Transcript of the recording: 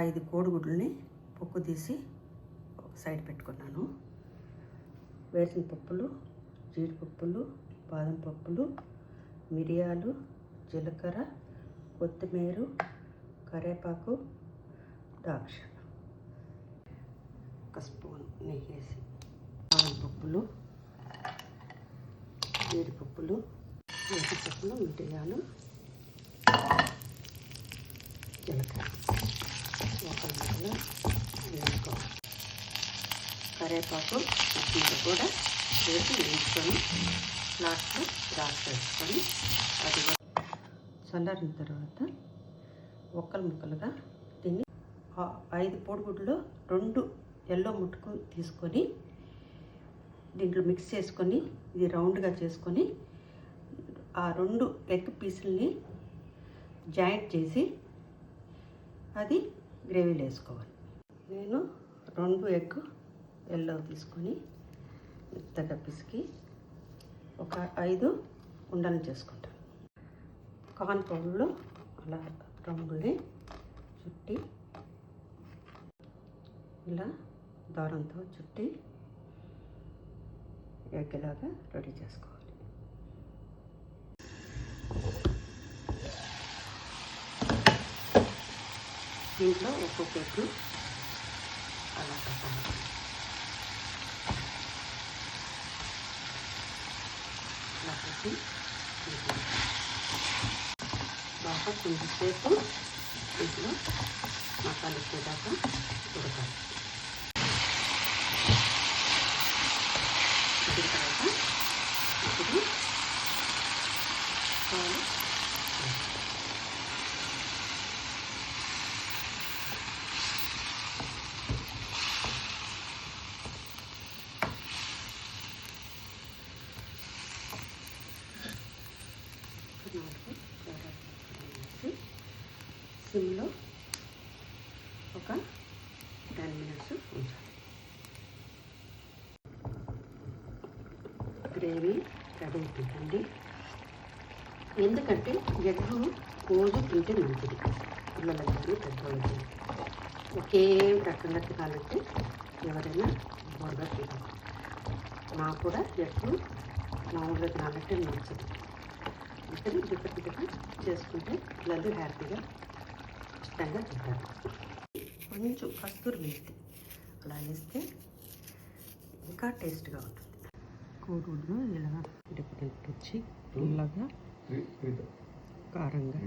5 కోడిగుడ్లని పొక్కు తీసి ఒక సైడ్ పెట్టుకున్నాను. వేసిన పప్పులు, జీడిపప్పులు, బాదం పప్పులు, మిరియాలు, జీలకర్ర, కొత్తిమీర, కరివేపాకు, ద్రాక్ష, ఒక స్పూన్ నెయ్యి వేసి బాదం పప్పులు, జీడిపప్పులు, వేపపప్పులు, మిరియాలు, జీలకర్ర ఒకళ్ళు వేసుకోవాలి. కరివేపాకు, కొత్తిమీర కూడా వేసి వేసుకొని లాస్ట్లో ద్రాక్ష వేసుకొని అది చల్లారిన తర్వాత ముక్కలుగా తిని 5 కోడిగుడ్లో 2 ఎల్లో ముట్టుకు తీసుకొని దీంట్లో మిక్స్ చేసుకొని ఇది రౌండ్గా చేసుకొని ఆ 2 ఎగ్ పీసుల్ని జాయింట్ చేసి అది గ్రేవీలో వేసుకోవాలి. నేను 2 ఎగ్ ఎల్లో తీసుకొని మెత్తగా పిసికి ఒక 5 ఉండలు చేసుకుంటాను. కార్న్ పౌడర్లో అలా రౌండ్ని చుట్టి ఇలా దారంతో చుట్టి ఎగ్లాగా రెడీ చేసుకోవాలి. దీంట్లో ఒక్కొక్క ఎగ్ అలా పెట్టాలి. అలా పెట్టి బాగా కొంచెంసేపు ఇంట్లో మసాలా వచ్చేదాకా ఉడకాలి. ఉడికిన తర్వాత ఇప్పుడు సిమ్లో ఒక 10 మినిట్స్ ఉంచాలి. గ్రేవీ రెడీ అవుతుందండి. ఎందుకంటే ఎగ్గు రోజు తింటే మంచిది, పిల్లలకి కానీ పెద్దవాళ్ళకి. ఒకే రకంగా తినాలంటే ఎవరైనా బోర్గా తినాలి. నాకు కూడా ఎగ్గు మామూలుగా తినాలంటే మంచిది. అంటే దిగ్గ చేసుకుంటే పిల్లలు హ్యాపీగా ఇష్టంగా తింటారు. కొంచెం కస్తూరి మేతి అలా వేస్తే ఇంకా టేస్ట్గా ఉంటుంది. కోడిగుడ్లు ఇలా వచ్చి పుల్లగా కారంగా